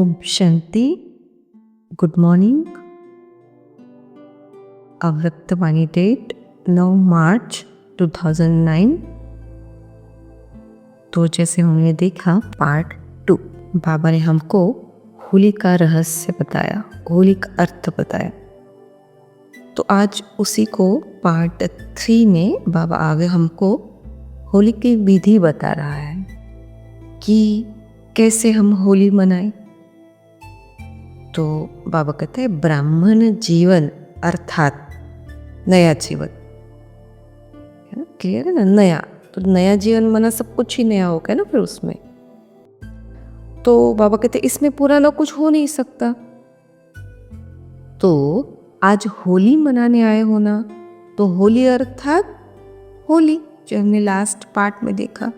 ओम शांति। Good morning. अव्यक्तवाणी date 9 March 2009। तो जैसे हमने देखा पार्ट 2, बाबा ने हमको होली का रहस्य बताया, होली का अर्थ बताया। तो आज उसी को पार्ट 3 में बाबा आगे हमको होली की विधि बता रहा है कि कैसे हम होली मनाएं। तो बाबा कहते हैं ब्राह्मण जीवन अर्थात नया जीवन। क्लियर है ना? नया, तो नया जीवन माना सब कुछ ही नया होगा ना फिर उसमें। तो बाबा कहते हैं इसमें पुराना कुछ हो नहीं सकता। तो आज होली मनाने आए हो ना, तो होली अर्थात होली, जो हमने लास्ट पार्ट में देखा।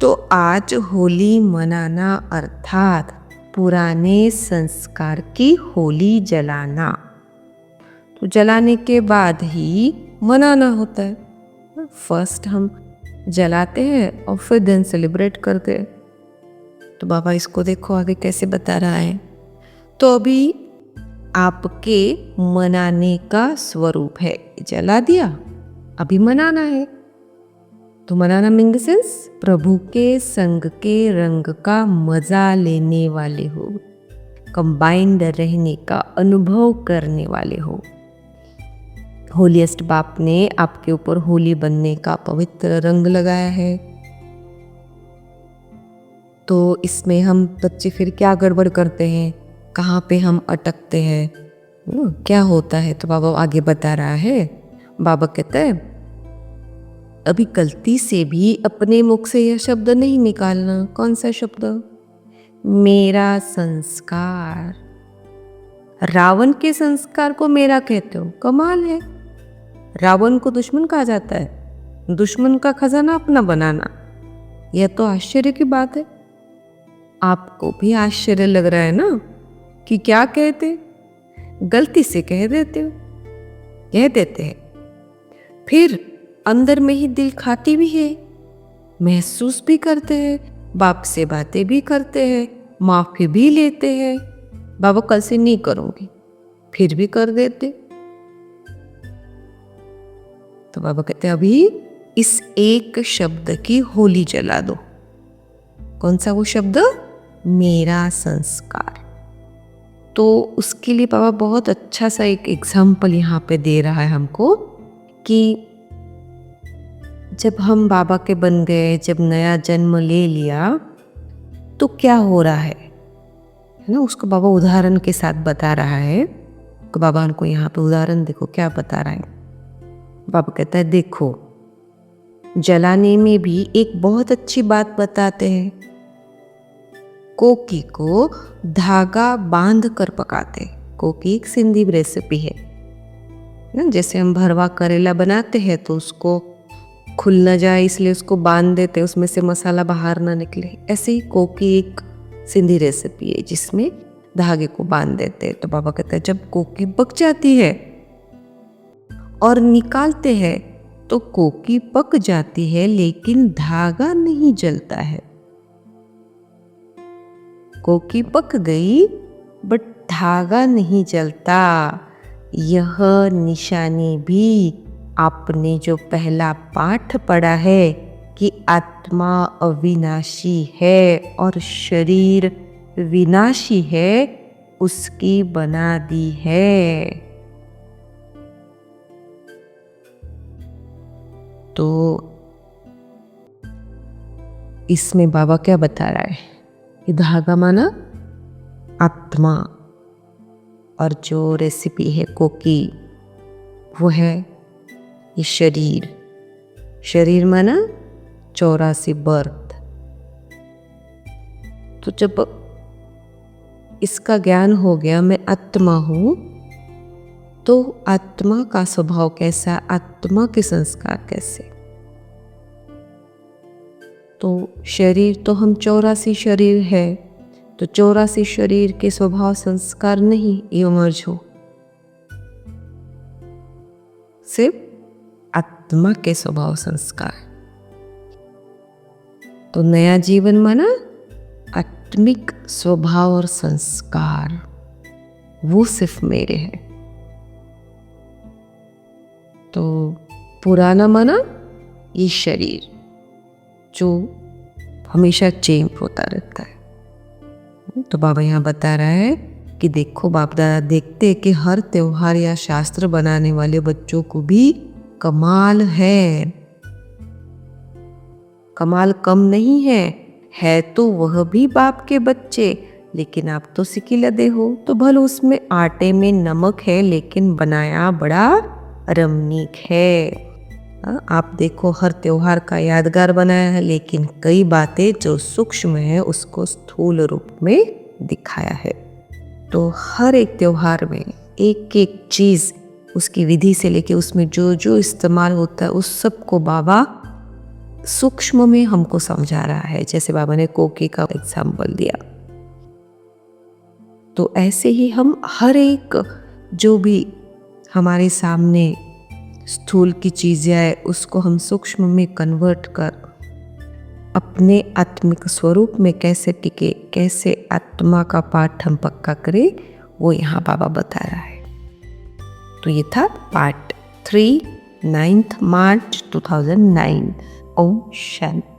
तो आज होली मनाना अर्थात पुराने संस्कार की होली जलाना। तो जलाने के बाद ही मनाना होता है। फर्स्ट हम जलाते हैं और फिर दिन सेलिब्रेट करते हैं। तो बाबा इसको देखो आगे कैसे बता रहा है। तो अभी आपके मनाने का स्वरूप है, जला दिया, अभी मनाना है। तो मनाना मीन सेंस प्रभु के संग के रंग का मजा लेने वाले हो, कंबाइंड रहने का अनुभव करने वाले हो। होलीएस्ट बाप ने आपके ऊपर होली बनने का पवित्र रंग लगाया है। तो इसमें हम बच्चे फिर क्या गड़बड़ करते हैं, कहाँ पे हम अटकते हैं, क्या होता है। तो बाबा आगे बता रहा है। बाबा कहता है अभी गलती से भी अपने मुख से यह शब्द नहीं निकालना। कौन सा शब्द? मेरा संस्कार। रावण के संस्कार को मेरा कहते हो, कमाल है। रावण को दुश्मन कहा जाता है, दुश्मन का खजाना अपना बनाना। यह तो आश्चर्य की बात है। आपको भी आश्चर्य लग रहा है ना कि क्या कहते, गलती से कह देते हो, कह देते हैं, फिर अंदर में ही दिल खाती भी है, महसूस भी करते हैं, बाप से बातें भी करते हैं, माफी भी लेते हैं। बाबा कल से नहीं करूंगी, फिर भी कर देते। तो बाबा कहते हैं अभी इस एक शब्द की होली जला दो। कौन सा वो शब्द? मेरा संस्कार। तो उसके लिए बाबा बहुत अच्छा सा एक एग्जाम्पल यहाँ पे दे रहा है हमको कि जब हम बाबा के बन गए, जब नया जन्म ले लिया, तो क्या हो रहा है ना, उसको बाबा उदाहरण के साथ बता रहा है। तो बाबा उनको यहाँ पे उदाहरण देखो क्या बता रहा है। बाबा कहता है देखो, जलाने में भी एक बहुत अच्छी बात बताते हैं। कोकी को धागा बांध कर पकाते। कोकी एक सिंधी रेसिपी है ना, जैसे हम भरवा करेला बनाते हैं तो उसको खुल न जाए इसलिए उसको बांध देते, उसमें से मसाला बाहर ना निकले। ऐसे ही कोकी एक सिंधी रेसिपी है जिसमें धागे को बांध देते। तो बाबा कहते हैं जब कोकी पक जाती है और निकालते हैं तो कोकी पक जाती है लेकिन धागा नहीं जलता है। कोकी पक गई बट धागा नहीं जलता। यह निशानी भी आपने जो पहला पाठ पढ़ा है कि आत्मा अविनाशी है और शरीर विनाशी है, उसकी बना दी है। तो इसमें बाबा क्या बता रहा है कि धागा माना आत्मा और जो रेसिपी है कोकी वो है ये शरीर। शरीर माना 84 बर्थ। तो जब इसका ज्ञान हो गया मैं आत्मा हूं, तो आत्मा का स्वभाव कैसा, आत्मा के संस्कार कैसे। तो शरीर तो हम 84 शरीर है, तो 84 शरीर के स्वभाव संस्कार नहीं इमर्ज हो, सिर्फ आत्मा के स्वभाव संस्कार। तो नया जीवन माना आत्मिक स्वभाव और संस्कार वो सिर्फ मेरे हैं। तो पुराना माना ये शरीर जो हमेशा चेंज होता रहता है। तो बाबा यहाँ बता रहा है कि देखो बाप दादा देखते हैं कि हर त्योहार या शास्त्र बनाने वाले बच्चों को भी कमाल है, कमाल कम नहीं है तो वह भी बाप के बच्चे, लेकिन आप तो सिकिलदे हो। तो भले उसमें आटे में नमक है लेकिन बनाया बड़ा रमणीक है। आप देखो हर त्योहार का यादगार बनाया है, लेकिन कई बातें जो सूक्ष्म है उसको स्थूल रूप में दिखाया है। तो हर एक त्योहार में एक एक चीज उसकी विधि से लेके उसमें जो जो इस्तेमाल होता है उस सब को बाबा सूक्ष्म में हमको समझा रहा है। जैसे बाबा ने कोकी का एग्जाम्पल दिया, तो ऐसे ही हम हर एक जो भी हमारे सामने स्थूल की चीजें आए उसको हम सूक्ष्म में कन्वर्ट कर अपने आत्मिक स्वरूप में कैसे टिके, कैसे आत्मा का पाठ हम पक्का करें, वो यहाँ बाबा बता रहा है। तो ये था पार्ट 3, 9 मार्च 2009। ओम शांति।